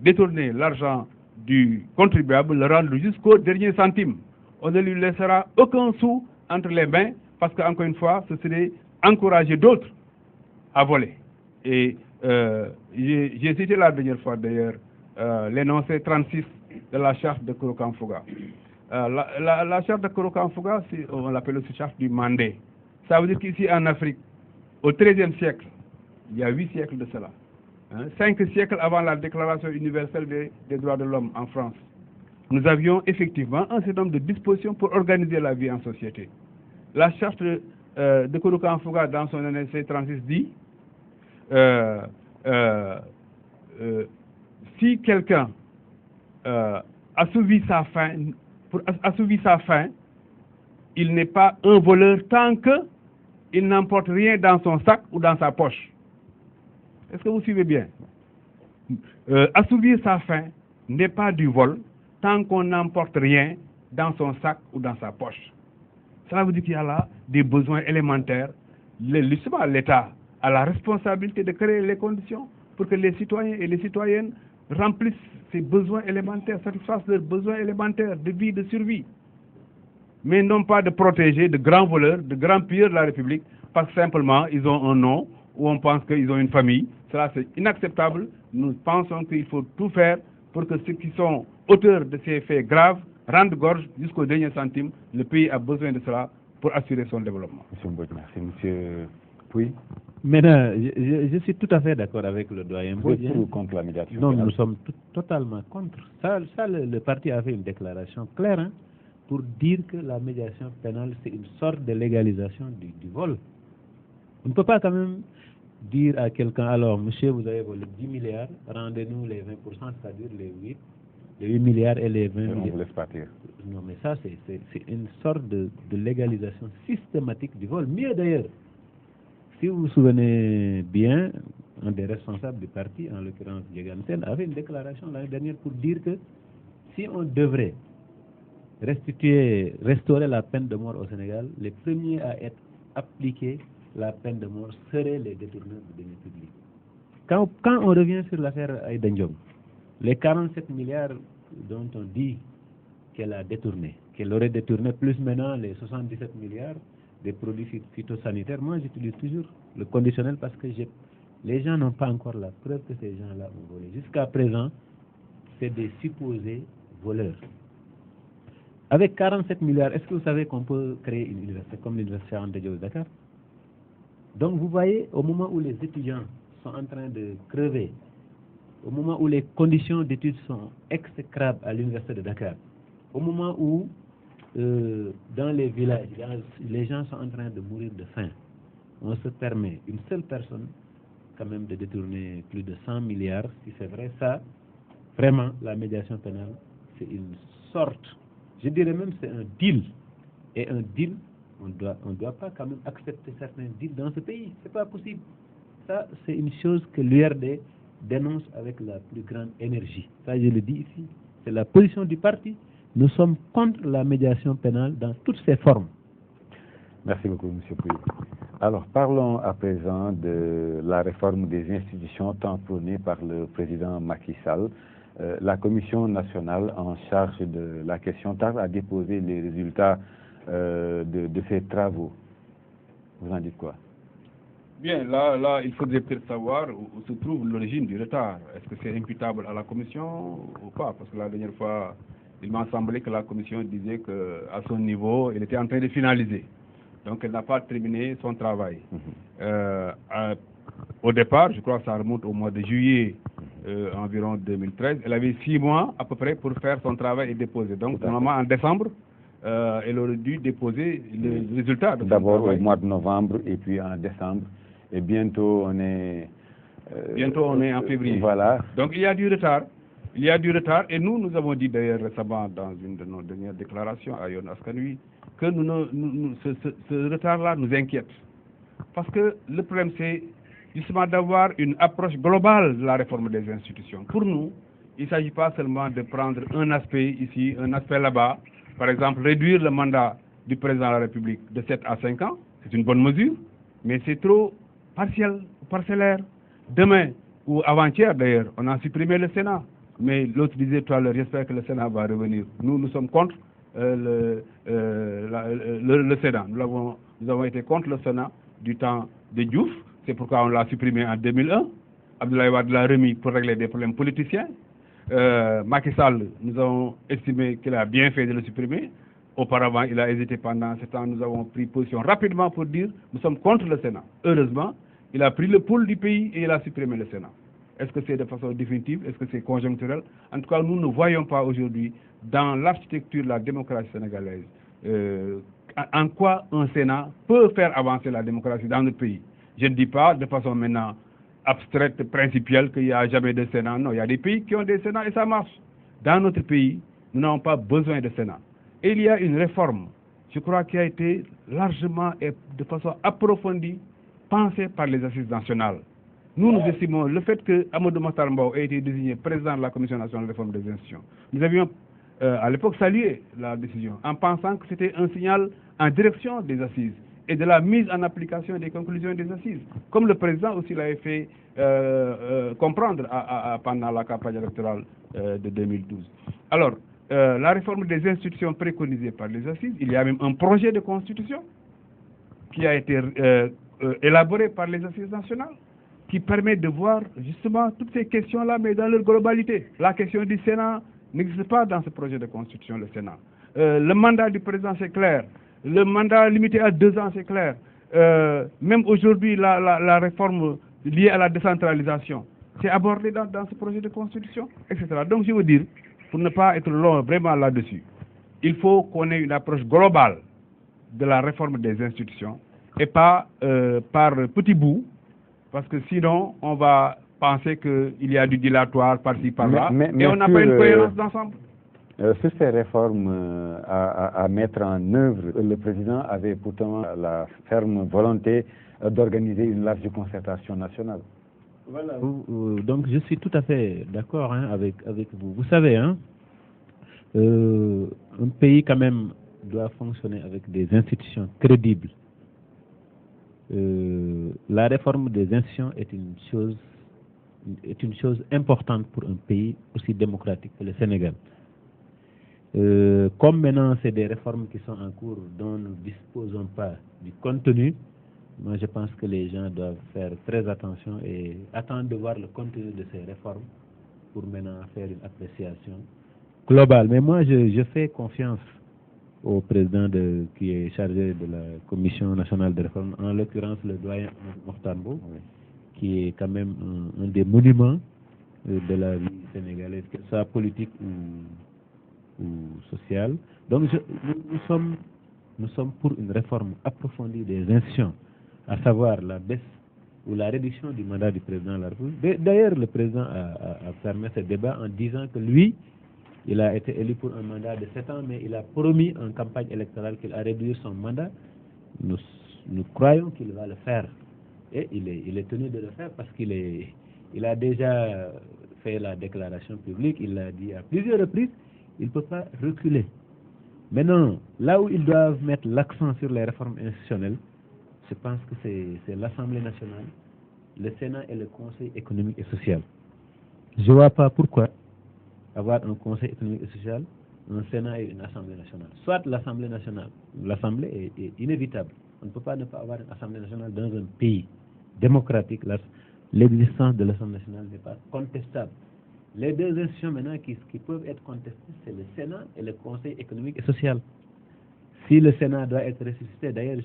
détourné l'argent du contribuable le rendent jusqu'au dernier centime. On ne lui laissera aucun sou entre les mains parce qu'encore une fois, ce serait encourager d'autres à voler. Et j'ai cité la dernière fois d'ailleurs l'énoncé 36 de la charte de Kouroukanfouga. La charte de Kouroukanfouga, on l'appelle aussi charte du Mandé. Ça veut dire qu'ici en Afrique, au XIIIe siècle, il y a 8 siècles de cela, 5 siècles avant la Déclaration universelle des droits de l'homme en France, nous avions effectivement un certain nombre de dispositions pour organiser la vie en société. La charte de Kouroukanfouga, dans son énoncé 36, dit si quelqu'un assouvit sa faim, il n'est pas un voleur tant qu'il n'emporte rien dans son sac ou dans sa poche. Est-ce que vous suivez bien? Assouvir sa faim n'est pas du vol tant qu'on n'emporte rien dans son sac ou dans sa poche. Cela veut dire qu'il y a là des besoins élémentaires. Justement, l'État a la responsabilité de créer les conditions pour que les citoyens et les citoyennes remplissent ces besoins élémentaires, satisfassent leurs besoins élémentaires de vie, de survie. Mais non pas de protéger de grands voleurs, de grands pilleurs de la République, parce que simplement ils ont un nom ou on pense qu'ils ont une famille. Cela c'est inacceptable. Nous pensons qu'il faut tout faire pour que ceux qui sont auteurs de ces faits graves rendent gorge jusqu'au dernier centime. Le pays a besoin de cela pour assurer son développement. Monsieur Mbodj, merci. Monsieur Pouy. Maintenant, je suis tout à fait d'accord avec le doyen Mbodj. Vous êtes pour ou contre la médiation Non, pénale? nous sommes totalement contre. Ça le parti a fait une déclaration claire pour dire que la médiation pénale, c'est une sorte de légalisation du vol. On ne peut pas quand même dire à quelqu'un, alors, monsieur, vous avez volé 10 milliards, rendez-nous les 20%, c'est-à-dire les 8 milliards et les 20 milliards. On vous laisse partir. Non, mais ça, c'est une sorte de légalisation systématique du vol. Mieux d'ailleurs, si vous vous souvenez bien, un des responsables du parti, en l'occurrence Diegan Sène, avait une déclaration l'année dernière pour dire que si on devrait restaurer la peine de mort au Sénégal, les premiers à être appliqués la peine de mort seraient les détourneurs de deniers publics. Quand on revient sur l'affaire Aïda Ndiong, les 47 milliards dont on dit qu'elle a détourné, qu'elle aurait détourné, plus maintenant les 77 milliards des produits phytosanitaires, moi j'utilise toujours le conditionnel parce que les gens n'ont pas encore la preuve que ces gens-là ont volé. Jusqu'à présent, c'est des supposés voleurs. Avec 47 milliards, est-ce que vous savez qu'on peut créer une université comme l'université Anta Diop de Dakar? Donc vous voyez, au moment où les étudiants sont en train de crever, au moment où les conditions d'études sont exécrables à l'université de Dakar, au moment où dans les villages, les gens sont en train de mourir de faim, on se permet, une seule personne, quand même de détourner plus de 100 milliards, si c'est vrai, ça, vraiment, la médiation pénale, c'est une sorte, je dirais même c'est un deal. Et un deal, on doit pas quand même accepter certains deals dans ce pays. C'est pas possible. Ça, c'est une chose que l'URD dénonce avec la plus grande énergie. Ça, je le dis ici. C'est la position du parti. Nous sommes contre la médiation pénale dans toutes ses formes. Merci beaucoup, M. Pouy. Alors, parlons à présent de la réforme des institutions tant prônée par le président Macky Sall. La Commission nationale en charge de la question tarde à déposer les résultats de ces travaux. Vous en dites quoi? Bien, là, il faudrait peut-être savoir où se trouve l'origine du retard. Est-ce que c'est imputable à la Commission ou pas? Parce que la dernière fois, il m'a semblé que la Commission disait qu'à son niveau, elle était en train de finaliser. Donc, elle n'a pas terminé son travail. Au départ, je crois que ça remonte au mois de juillet environ 2013. Elle avait 6 mois à peu près pour faire son travail et déposer. Donc, normalement, en décembre, elle aurait dû déposer le résultat de son travail. D'abord au mois de novembre et puis en décembre. Et bientôt, on est en février. Voilà. Donc, il y a du retard. Il y a du retard et nous avons dit d'ailleurs récemment dans une de nos dernières déclarations à Yon Askanui que ce retard-là nous inquiète. Parce que le problème c'est justement d'avoir une approche globale de la réforme des institutions. Pour nous, il ne s'agit pas seulement de prendre un aspect ici, un aspect là-bas. Par exemple, réduire le mandat du président de la République de 7 à 5 ans, c'est une bonne mesure, mais c'est trop partiel, parcellaire. Demain, ou avant-hier d'ailleurs, on a supprimé le Sénat. Mais l'autre disait tout à l'heure, j'espère que le Sénat va revenir. Nous sommes contre le Sénat. Nous avons été contre le Sénat du temps de Diouf. C'est pourquoi on l'a supprimé en 2001. Abdoulaye Wade l'a remis pour régler des problèmes politiciens. Macky Sall, nous avons estimé qu'il a bien fait de le supprimer. Auparavant, il a hésité pendant ce temps. Nous avons pris position rapidement pour dire nous sommes contre le Sénat. Heureusement, il a pris le pouls du pays et il a supprimé le Sénat. Est-ce que c'est de façon définitive? Est-ce que c'est conjoncturel? En tout cas, nous ne voyons pas aujourd'hui dans l'architecture de la démocratie sénégalaise en quoi un Sénat peut faire avancer la démocratie dans notre pays. Je ne dis pas de façon maintenant abstraite, principielle, qu'il n'y a jamais de Sénat. Non, il y a des pays qui ont des Sénats et ça marche. Dans notre pays, nous n'avons pas besoin de Sénat. Et il y a une réforme, je crois, qui a été largement et de façon approfondie pensée par les assises nationales. Nous estimons le fait que Amadou Mahtar Mbow ait été désigné président de la Commission nationale de réforme des institutions. Nous avions à l'époque salué la décision en pensant que c'était un signal en direction des assises et de la mise en application des conclusions des assises, comme le président aussi l'avait fait comprendre pendant la campagne électorale de 2012. Alors, la réforme des institutions préconisée par les assises, il y a même un projet de constitution qui a été élaboré par les assises nationales, qui permet de voir justement toutes ces questions-là, mais dans leur globalité. La question du Sénat n'existe pas dans ce projet de constitution, le Sénat. Le mandat du président, c'est clair. Le mandat limité à 2 ans, c'est clair. Même aujourd'hui, la réforme liée à la décentralisation, c'est abordé dans ce projet de constitution, etc. Donc, je veux dire, pour ne pas être long vraiment là-dessus, il faut qu'on ait une approche globale de la réforme des institutions et pas par petits bouts, parce que sinon, on va penser qu'il y a du dilatoire par-ci, par-là, et on n'a pas une cohérence d'ensemble. Sur ces réformes à mettre en œuvre, le président avait pourtant la ferme volonté d'organiser une large concertation nationale. Voilà. Donc je suis tout à fait d'accord avec vous. Vous savez, un pays quand même doit fonctionner avec des institutions crédibles. La réforme des institutions est une chose importante pour un pays aussi démocratique que le Sénégal. Comme maintenant c'est des réformes qui sont en cours dont nous ne disposons pas du contenu, moi je pense que les gens doivent faire très attention et attendre de voir le contenu de ces réformes pour maintenant faire une appréciation globale. Mais moi je fais confiance au président qui est chargé de la Commission nationale de réforme, en l'occurrence le doyen Mahtar Mbow, qui est quand même un des monuments de la vie sénégalaise, que ce soit politique ou sociale. Donc nous sommes pour une réforme approfondie des institutions, à savoir la baisse ou la réduction du mandat du président de la République. D'ailleurs, le président a fermé ce débat en disant que lui, il a été élu pour un mandat de 7 ans, mais il a promis en campagne électorale qu'il a réduit son mandat. Nous croyons qu'il va le faire. Et il est tenu de le faire parce il a déjà fait la déclaration publique, il l'a dit à plusieurs reprises, il ne peut pas reculer. Maintenant, là où ils doivent mettre l'accent sur les réformes institutionnelles, je pense que c'est l'Assemblée nationale, le Sénat et le Conseil économique et social. Je ne vois pas pourquoi avoir un Conseil économique et social, un Sénat et une Assemblée nationale. Soit l'Assemblée nationale, l'Assemblée est inévitable. On ne peut pas ne pas avoir une Assemblée nationale dans un pays démocratique. L'existence de l'Assemblée nationale n'est pas contestable. Les deux institutions maintenant qui peuvent être contestées, c'est le Sénat et le Conseil économique et social. Si le Sénat doit être ressuscité, d'ailleurs,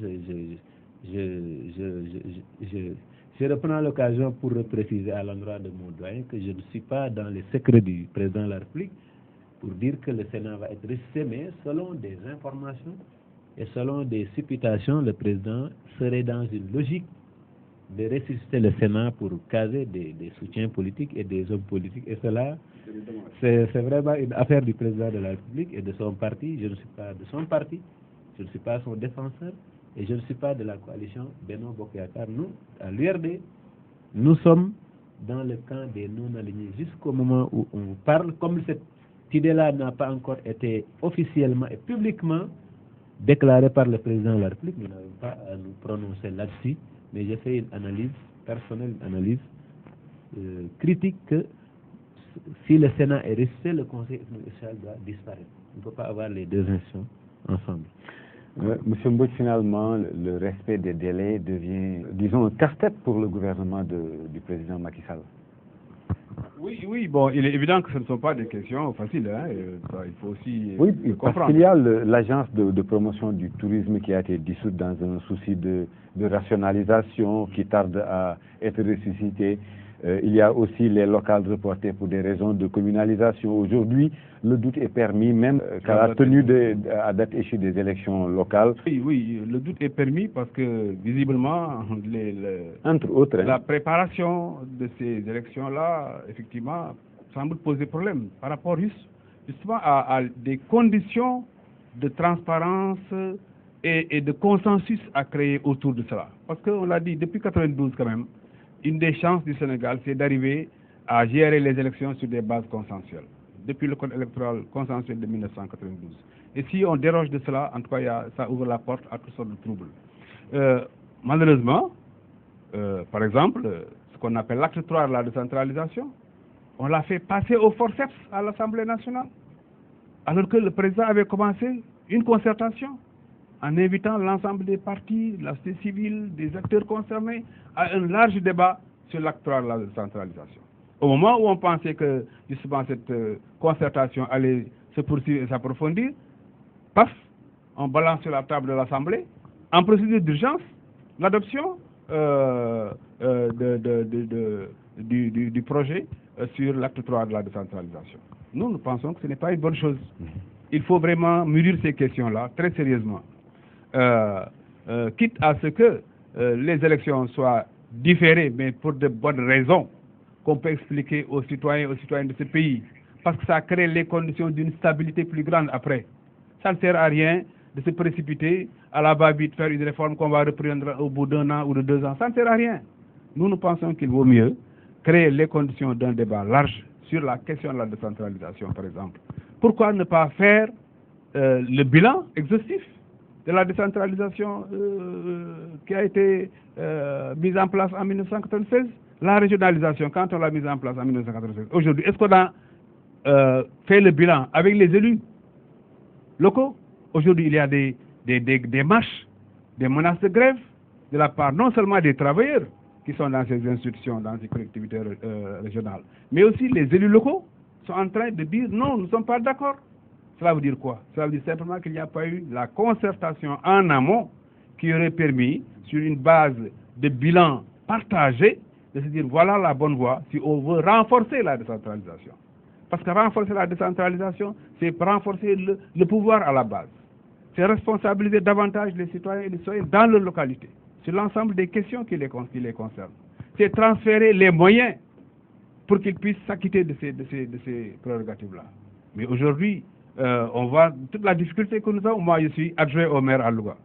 je reprends l'occasion pour préciser à l'endroit de mon doyen que je ne suis pas dans les secrets du président de la République pour dire que le Sénat va être ressuscité, mais selon des informations et selon des supputations, le président serait dans une logique de ressusciter le Sénat pour caser des soutiens politiques et des hommes politiques. Et cela, C'est vraiment une affaire du président de la République et de son parti. Je ne suis pas de son parti, je ne suis pas son défenseur et je ne suis pas de la coalition Benno Bokk Yakaar. Nous, à l'URD, nous sommes dans le camp des non-alignés jusqu'au moment où on vous parle. Comme cette idée-là n'a pas encore été officiellement et publiquement déclarée par le président de la République, nous n'avons pas à nous prononcer là-dessus, mais j'ai fait une analyse personnelle, une analyse critique que si le Sénat est resté, le Conseil économique et social doit disparaître. On ne peut pas avoir les deux institutions ensemble. Monsieur Mbodj, finalement, le respect des délais devient, disons, un casse-tête pour le gouvernement du président Macky Sall. Oui, bon, il est évident que ce ne sont pas des questions faciles, hein, il faut aussi parce qu'il y a l'agence de promotion du tourisme qui a été dissoute dans un souci de rationalisation qui tarde à être ressuscité. Il y a aussi les locales reportées pour des raisons de communalisation. Aujourd'hui, le doute est permis, même qu'à la tenue à date échue des élections locales. Oui, le doute est permis parce que, visiblement, entre autres, la préparation de ces élections-là, effectivement, semble poser problème par rapport justement à des conditions de transparence et de consensus à créer autour de cela. Parce qu'on l'a dit, depuis 1992 quand même, une des chances du Sénégal, c'est d'arriver à gérer les élections sur des bases consensuelles, depuis le code électoral consensuel de 1992. Et si on déroge de cela, en tout cas, ça ouvre la porte à toutes sortes de troubles. Malheureusement, par exemple, ce qu'on appelle l'acte 3 de la décentralisation, on l'a fait passer au forceps à l'Assemblée nationale, alors que le président avait commencé une concertation en invitant l'ensemble des partis, la société civile, des acteurs concernés à un large débat sur l'acte 3 de la décentralisation. Au moment où on pensait que justement cette concertation allait se poursuivre et s'approfondir, paf, on balance sur la table de l'Assemblée, en procédure d'urgence, l'adoption du projet sur l'acte 3 de la décentralisation. Nous pensons que ce n'est pas une bonne chose. Il faut vraiment mûrir ces questions-là très sérieusement. Quitte à ce que les élections soient différées, mais pour de bonnes raisons, qu'on peut expliquer aux citoyens de ce pays, parce que ça crée les conditions d'une stabilité plus grande après. Ça ne sert à rien de se précipiter à la va-vite, faire une réforme qu'on va reprendre au bout d'1 an ou de 2 ans. Ça ne sert à rien. Nous pensons qu'il vaut mieux créer les conditions d'un débat large sur la question de la décentralisation, par exemple. Pourquoi ne pas faire le bilan exhaustif de la décentralisation qui a été mise en place en 1996, la régionalisation, quand on l'a mise en place en 1996. Aujourd'hui, est-ce qu'on a fait le bilan avec les élus locaux? Aujourd'hui, il y a des marches, des menaces de grève de la part non seulement des travailleurs qui sont dans ces institutions, dans ces collectivités régionales, mais aussi les élus locaux sont en train de dire non, nous ne sommes pas d'accord. Cela veut dire quoi? Cela veut dire simplement qu'il n'y a pas eu la concertation en amont qui aurait permis, sur une base de bilan partagé, de se dire voilà la bonne voie si on veut renforcer la décentralisation. Parce que renforcer la décentralisation, c'est renforcer le pouvoir à la base. C'est responsabiliser davantage les citoyens et les citoyennes dans leur localité, sur l'ensemble des questions qui les concernent. C'est transférer les moyens pour qu'ils puissent s'acquitter de ces prérogatives-là. Mais aujourd'hui, on voit toute la difficulté que nous avons. Moi, je suis adjoint au maire à Louga.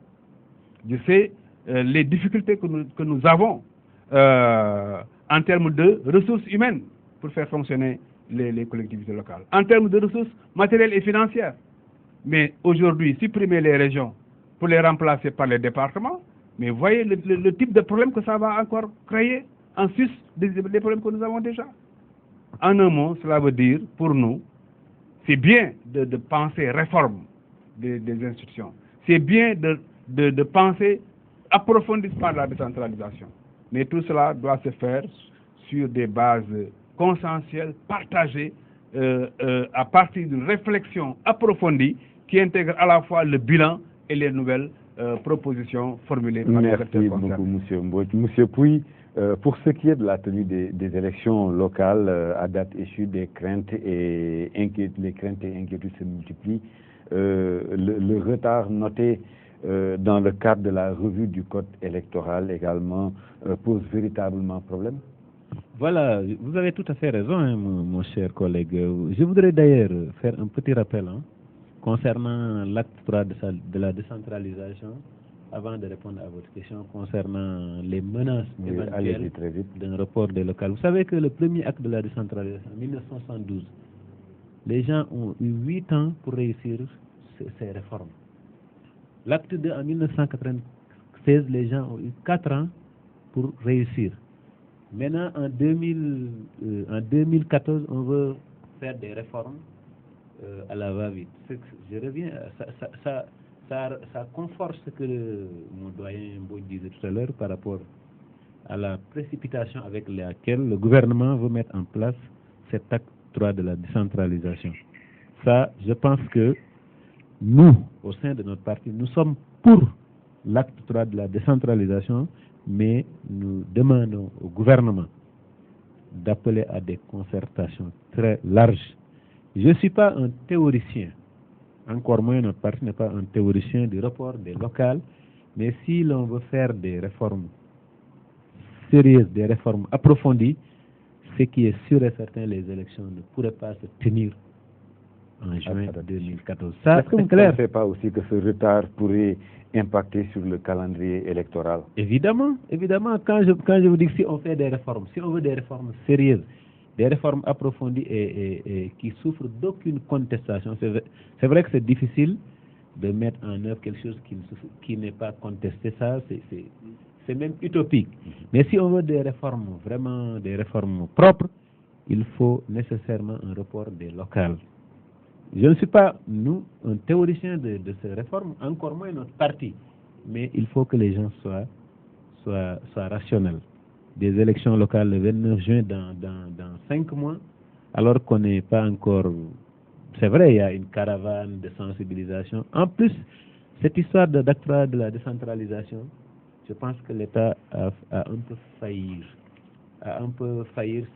Je sais les difficultés que nous avons en termes de ressources humaines pour faire fonctionner les collectivités locales, en termes de ressources matérielles et financières. Mais aujourd'hui, supprimer les régions pour les remplacer par les départements, mais voyez le type de problème que ça va encore créer en sus des problèmes que nous avons déjà. En un mot, cela veut dire, pour nous, c'est bien de penser réforme des institutions. C'est bien de penser approfondissement de la décentralisation. Mais tout cela doit se faire sur des bases consensuelles, partagées, à partir d'une réflexion approfondie qui intègre à la fois le bilan et les nouvelles propositions formulées par les acteurs concernés. Merci beaucoup, Monsieur Mbodj. Monsieur Pouy, pour ce qui est de la tenue des élections locales, à date échue, les craintes et inquiétudes se multiplient. Le retard noté dans le cadre de la revue du code électoral également pose véritablement problème? Voilà, vous avez tout à fait raison, hein, mon cher collègue. Je voudrais d'ailleurs faire un petit rappel concernant l'acte 3 de la décentralisation, avant de répondre à votre question concernant les menaces éventuelles d'un report des locales. Vous savez que le premier acte de la décentralisation, en 1972, les gens ont eu 8 ans pour réussir ces réformes. L'acte 2 en 1996, les gens ont eu 4 ans pour réussir. Maintenant, en 2014, on veut faire des réformes à la va-vite. Je reviens, ça conforte ce que mon doyen Mbodj disait tout à l'heure par rapport à la précipitation avec laquelle le gouvernement veut mettre en place cet acte 3 de la décentralisation. Ça, je pense que nous, au sein de notre parti, nous sommes pour l'acte 3 de la décentralisation, mais nous demandons au gouvernement d'appeler à des concertations très larges. Je ne suis pas un théoricien, encore moins notre parti n'est pas un théoricien du report des locales, mais si l'on veut faire des réformes sérieuses, des réformes approfondies, ce qui est sûr et certain, les élections ne pourraient pas se tenir en juin 2014. Ça, est-ce que vous ne pensez pas aussi que ce retard pourrait impacter sur le calendrier électoral? Évidemment. Quand je vous dis que si on fait des réformes, si on veut des réformes sérieuses, des réformes approfondies et qui souffrent d'aucune contestation, c'est vrai que c'est difficile de mettre en œuvre quelque chose qui n'est pas contesté. Ça, c'est même utopique. Mais si on veut des réformes, vraiment des réformes propres, il faut nécessairement un report des locales. Je ne suis pas, nous, un théoricien de ces réformes, encore moins notre parti. Mais il faut que les gens soient rationnels. Des élections locales le 29 juin dans 5 mois, alors qu'on n'est pas encore... C'est vrai, il y a une caravane de sensibilisation. En plus, cette histoire d'acte de la décentralisation, je pense que l'État a un peu failli. A un peu failli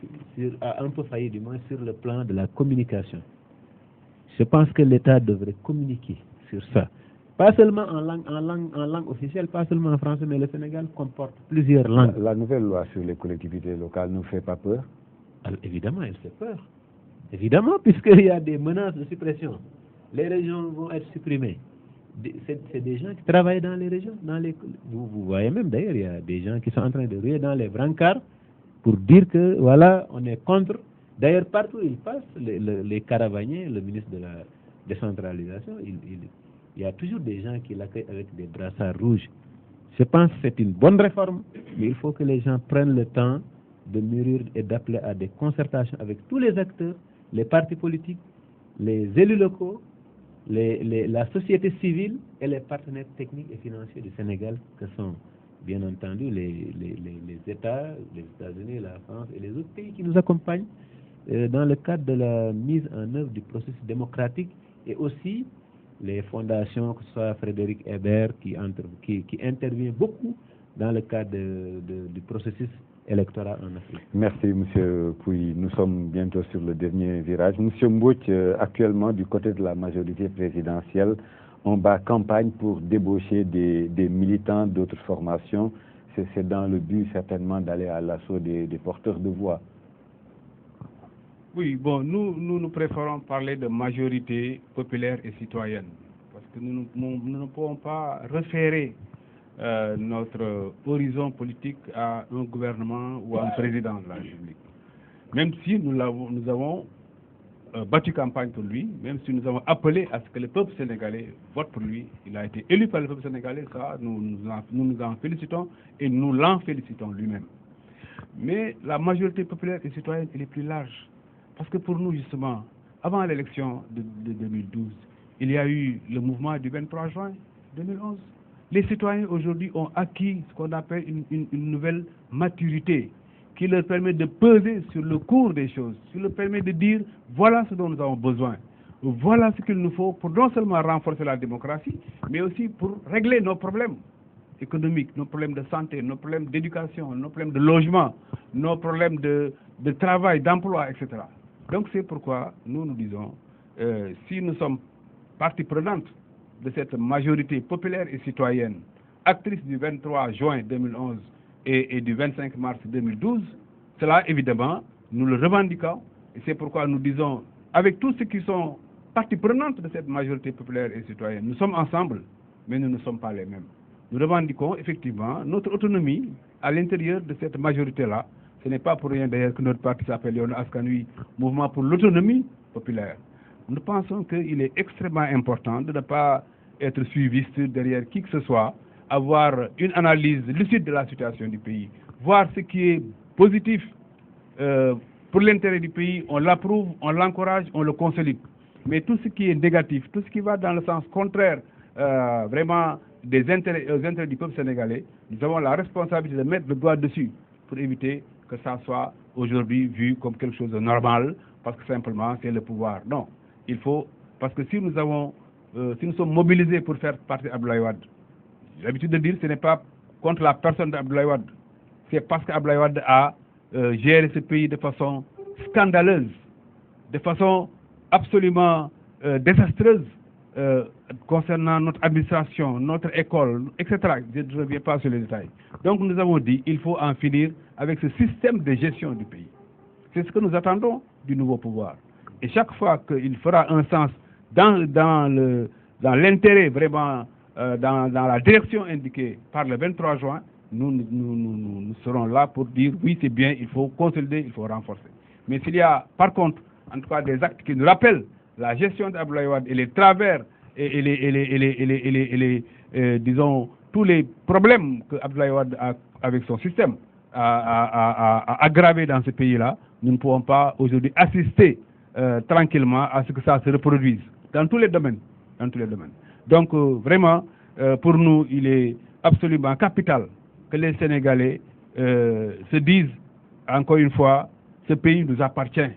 du moins sur le plan de la communication. Je pense que l'État devrait communiquer sur ça. Pas seulement en langue officielle, pas seulement en français, mais le Sénégal comporte plusieurs langues. La nouvelle loi sur les collectivités locales ne fait pas peur? Alors, évidemment, elle fait peur. Évidemment, puisqu'il y a des menaces de suppression. Les régions vont être supprimées. C'est des gens qui travaillent dans les régions. Vous voyez même d'ailleurs, il y a des gens qui sont en train de ruer dans les brancards pour dire que voilà, on est contre. D'ailleurs, partout où ils passent, les caravaniers, le ministre de la décentralisation, il y a toujours des gens qui l'accueillent avec des brassards rouges. Je pense que c'est une bonne réforme, mais il faut que les gens prennent le temps de mûrir et d'appeler à des concertations avec tous les acteurs, les partis politiques, les élus locaux, la société civile et les partenaires techniques et financiers du Sénégal, que sont bien entendu les États, les États-Unis, la France et les autres pays qui nous accompagnent dans le cadre de la mise en œuvre du processus démocratique, et aussi les fondations, que ce soit Frédéric Ebert qui intervient beaucoup dans le cadre du processus électoral en Afrique. Merci, M. Pouy. Nous sommes bientôt sur le dernier virage. M. Mbodj, actuellement, du côté de la majorité présidentielle, on bat campagne pour débaucher des militants d'autres formations. C'est dans le but, certainement, d'aller à l'assaut des porteurs de voix. Oui, bon, nous préférons parler de majorité populaire et citoyenne, parce que nous ne pouvons pas référer notre horizon politique à un gouvernement ou à un président de la République. Même si nous avons battu campagne pour lui, même si nous avons appelé à ce que le peuple sénégalais vote pour lui, il a été élu par le peuple sénégalais, ça nous en félicitons et nous l'en félicitons lui-même. Mais la majorité populaire et citoyenne, elle est plus large. Parce que pour nous, justement, avant l'élection de 2012, il y a eu le mouvement du 23 juin 2011. Les citoyens aujourd'hui ont acquis ce qu'on appelle une nouvelle maturité qui leur permet de peser sur le cours des choses, qui leur permet de dire voilà ce dont nous avons besoin, voilà ce qu'il nous faut pour non seulement renforcer la démocratie, mais aussi pour régler nos problèmes économiques, nos problèmes de santé, nos problèmes d'éducation, nos problèmes de logement, nos problèmes de travail, d'emploi, etc. Donc c'est pourquoi nous disons, si nous sommes partie prenante de cette majorité populaire et citoyenne, actrice du 23 juin 2011 et du 25 mars 2012, Cela, évidemment, nous le revendiquons, et c'est pourquoi nous disons, avec tous ceux qui sont partie prenante de cette majorité populaire et citoyenne, nous sommes ensemble, mais nous ne sommes pas les mêmes. Nous revendiquons effectivement notre autonomie à l'intérieur de cette majorité-là. Ce n'est pas pour rien d'ailleurs que notre parti s'appelle Yewwi Askan Wi, Mouvement pour l'autonomie populaire. Nous pensons qu'il est extrêmement important de ne pas être suiviste derrière qui que ce soit, avoir une analyse lucide de la situation du pays, voir ce qui est positif pour l'intérêt du pays, on l'approuve, on l'encourage, on le consolide. Mais tout ce qui est négatif, tout ce qui va dans le sens contraire vraiment aux intérêts du peuple sénégalais, nous avons la responsabilité de mettre le doigt dessus pour éviter que ça soit aujourd'hui vu comme quelque chose de normal, parce que simplement c'est le pouvoir. Non, il faut, parce que si nous sommes mobilisés pour faire partie d'Abdoulaye Wade, j'ai l'habitude de dire que ce n'est pas contre la personne d'Abdoulaye Wade, c'est parce qu'Abdoulaye Wade a géré ce pays de façon scandaleuse, de façon absolument désastreuse concernant notre administration, notre école, etc. Je ne reviens pas sur les détails. Donc nous avons dit qu'il faut en finir avec ce système de gestion du pays. C'est ce que nous attendons du nouveau pouvoir. Et chaque fois qu'il fera un sens dans l'intérêt vraiment, dans la direction indiquée par le 23 juin, nous serons là pour dire oui, c'est bien, il faut consolider, il faut renforcer. Mais s'il y a par contre, en tout cas, des actes qui nous rappellent la gestion d'Abdoulaye Wade et les travers et disons, tous les problèmes que Abdoulaye Wade a avec son système a aggravé dans ce pays-là, nous ne pouvons pas aujourd'hui assister tranquillement à ce que ça se reproduise dans tous les domaines. Donc vraiment, pour nous, il est absolument capital que les Sénégalais se disent, encore une fois, ce pays nous appartient.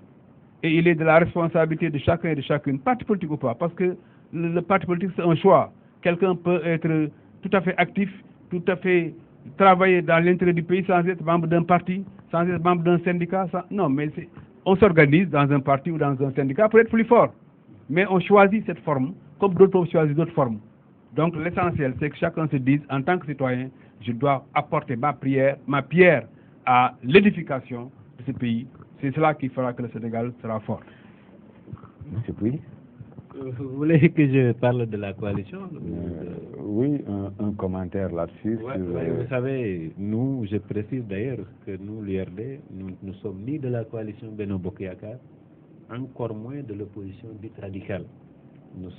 Et il est de la responsabilité de chacun et de chacune, parti politique ou pas, parce que le parti politique, c'est un choix. Quelqu'un peut être tout à fait actif, tout à fait travailler dans l'intérêt du pays sans être membre d'un parti, sans être membre d'un syndicat. Non, mais on s'organise dans un parti ou dans un syndicat pour être plus fort. Mais on choisit cette forme, comme d'autres ont choisi d'autres formes. Donc l'essentiel, c'est que chacun se dise, en tant que citoyen, je dois apporter ma pierre à l'édification de ce pays. C'est cela qui fera que le Sénégal sera fort. Monsieur Pouy. Vous voulez que je parle de la coalition Oui, un commentaire là-dessus. Ouais, vous savez, nous, je précise d'ailleurs que nous, l'URD, nous sommes ni de la coalition Benno Bokk Yakaar, encore moins de l'opposition dite radicale. Nous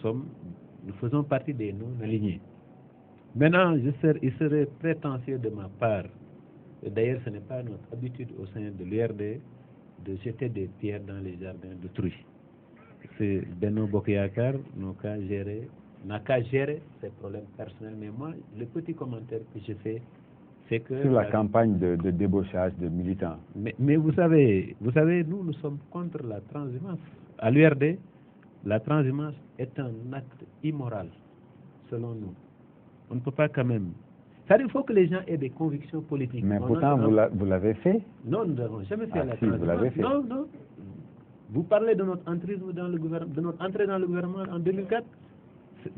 faisons partie des non-alignés. Maintenant, il serait prétentieux de ma part, et d'ailleurs ce n'est pas notre habitude au sein de l'URD, de jeter des pierres dans les jardins d'autrui. C'est Benno Bokk Yakaar n'a qu'à gérer ses problèmes personnels. Mais moi, le petit commentaire que je fais, c'est que... Sur la campagne de débauchage de militants. Mais vous savez, nous sommes contre la transhumance. À l'URD, la transhumance est un acte immoral, selon nous. On ne peut pas quand même... C'est-à-dire qu'il faut que les gens aient des convictions politiques. Mais pourtant, vous l'avez fait. Non, nous n'avons jamais fait la transhumance. Vous l'avez fait. Non. Vous parlez de notre entrisme dans le gouvernement, de notre entrée dans le gouvernement en 2004.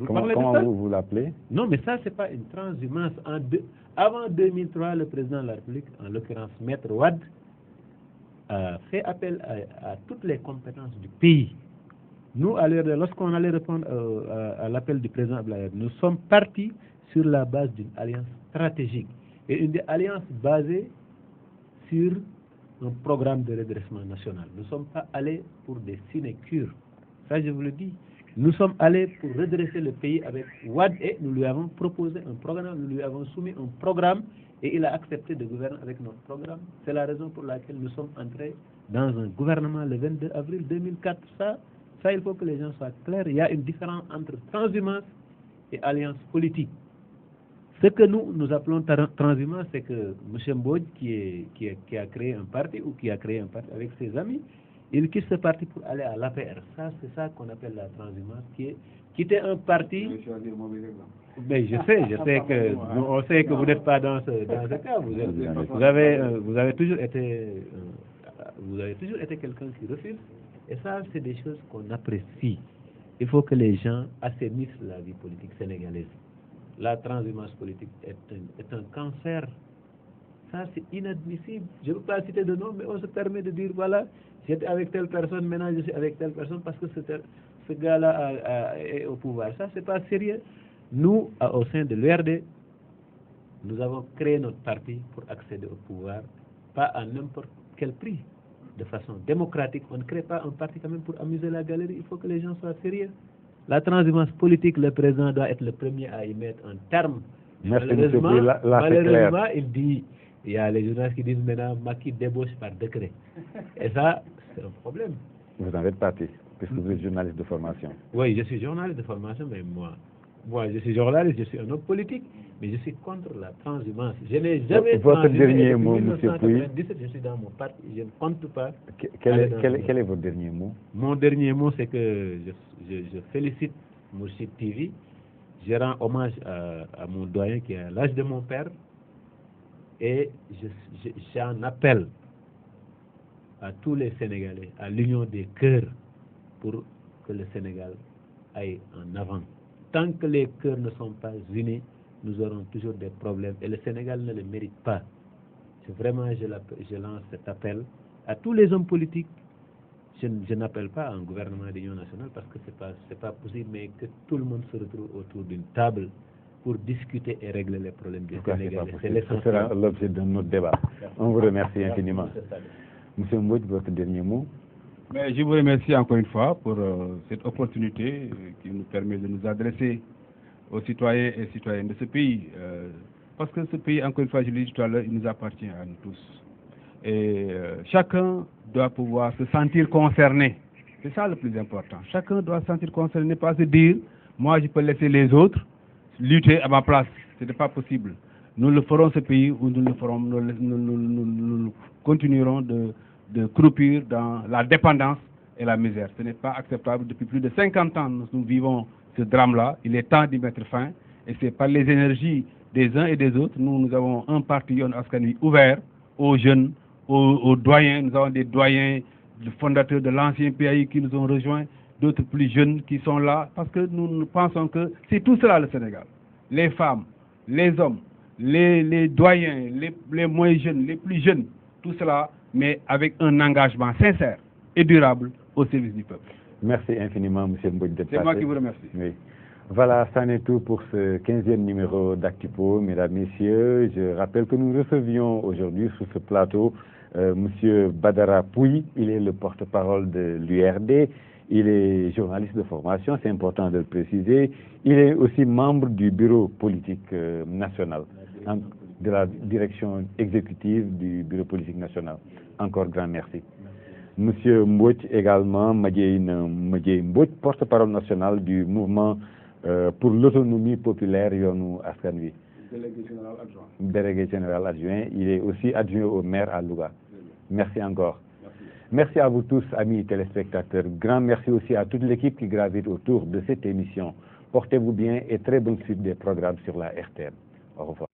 Comment vous l'appelez? Non, mais ça, c'est pas une transhumance. Avant 2003, le président de la République, en l'occurrence Maître Wade, a fait appel à toutes les compétences du pays. Nous, lorsqu'on allait répondre à l'appel du président Abdoulaye Wade, nous sommes partis sur la base d'une alliance stratégique et une alliance basée sur un programme de redressement national. Nous ne sommes pas allés pour des sinécures. Ça, je vous le dis. Nous sommes allés pour redresser le pays avec Wade et nous lui avons proposé un programme, nous lui avons soumis un programme et il a accepté de gouverner avec notre programme. C'est la raison pour laquelle nous sommes entrés dans un gouvernement le 22 avril 2004. Ça, il faut que les gens soient clairs. Il y a une différence entre transhumance et alliance politique. Ce que nous appelons transhumance, c'est que M. Mbodj, qui a créé un parti ou qui a créé un parti avec ses amis, il quitte ce parti pour aller à l'APR. Ça, c'est ça qu'on appelle la transhumance, qui est quitter un parti. Mais je sais que on sait que vous n'êtes pas dans ce cas. Vous avez toujours été quelqu'un qui refuse. Et ça, c'est des choses qu'on apprécie. Il faut que les gens assainissent la vie politique sénégalaise. La transhumance politique est un cancer Ça, c'est inadmissible. Je ne veux pas citer de nom, mais on se permet de dire, voilà, j'étais avec telle personne, maintenant je suis avec telle personne parce que ce gars-là est au pouvoir. Ça, c'est pas sérieux. Nous, au sein de l'URD, nous avons créé notre parti pour accéder au pouvoir, pas à n'importe quel prix, de façon démocratique. On ne crée pas un parti quand même pour amuser la galerie. Il faut que les gens soient sérieux. La transhumance politique, le président doit être le premier à y mettre un terme. Merci, malheureusement, il y a les journalistes qui disent maintenant Macky débauche par décret. Et ça, c'est un problème. Vous en faites partie, puisque vous êtes journaliste de formation. Oui, je suis journaliste de formation, mais moi, je suis journaliste, je suis un homme politique, mais je suis contre la transhumance. Je n'ai jamais votre dernier mot, M. Pouy. Je suis dans mon parti, je ne compte pas. Quel est votre dernier mot? Mon dernier mot, c'est que je félicite Mourchid TV. Je rends hommage à mon doyen qui est à l'âge de mon père. Et j'en appelle à tous les Sénégalais, à l'union des cœurs, pour que le Sénégal aille en avant. Tant que les cœurs ne sont pas unis, nous aurons toujours des problèmes. Et le Sénégal ne le mérite pas. Vraiment, je lance cet appel à tous les hommes politiques. Je n'appelle pas à un gouvernement d'union nationale parce que c'est pas possible, mais que tout le monde se retrouve autour d'une table pour discuter et régler les problèmes des Sénégalais. Ce sera l'objet de notre débat. On vous remercie infiniment. Monsieur Mbodj, votre dernier mot? Mais je vous remercie encore une fois pour cette opportunité qui nous permet de nous adresser aux citoyens et citoyennes de ce pays. Parce que ce pays, encore une fois, je l'ai dit tout à l'heure, il nous appartient à nous tous. Et chacun doit pouvoir se sentir concerné. C'est ça le plus important. Chacun doit se sentir concerné, pas se dire, moi je peux laisser les autres lutter à ma place. Ce n'est pas possible. Nous le ferons ce pays où nous le ferons, nous continuerons de croupir dans la dépendance et la misère. Ce n'est pas acceptable. Depuis plus de 50 ans, nous vivons ce drame-là. Il est temps d'y mettre fin. Et c'est par les énergies des uns et des autres. Nous avons un parti Yewwi Askan Wi ouvert aux jeunes, aux doyens. Nous avons des doyens, des fondateurs de l'ancien PAI qui nous ont rejoints, d'autres plus jeunes qui sont là, parce que nous pensons que c'est tout cela le Sénégal. Les femmes, les hommes, les doyens, les moins jeunes, les plus jeunes, tout cela, mais avec un engagement sincère et durable au service du peuple. Merci infiniment, M. Mbodj. C'est moi qui vous remercie. Oui. Voilà, ça n'est tout pour ce 15e numéro d'Actupo. Mesdames, Messieurs, je rappelle que nous recevions aujourd'hui sur ce plateau M. Badara Pouy. Il est le porte-parole de l'URD. Il est journaliste de formation, c'est important de le préciser. Il est aussi membre du bureau politique national, de la direction exécutive du bureau politique national. Encore grand merci. Monsieur Mbodj également, Madieye Mbodj, porte-parole national du mouvement pour l'autonomie populaire Yewwi Askan Wi. Délégué général adjoint. Délégué général adjoint. Il est aussi adjoint au maire à Louga. Merci encore. Merci à vous tous, amis téléspectateurs. Grand merci aussi à toute l'équipe qui gravite autour de cette émission. Portez-vous bien et très bonne suite des programmes sur la RTM. Au revoir.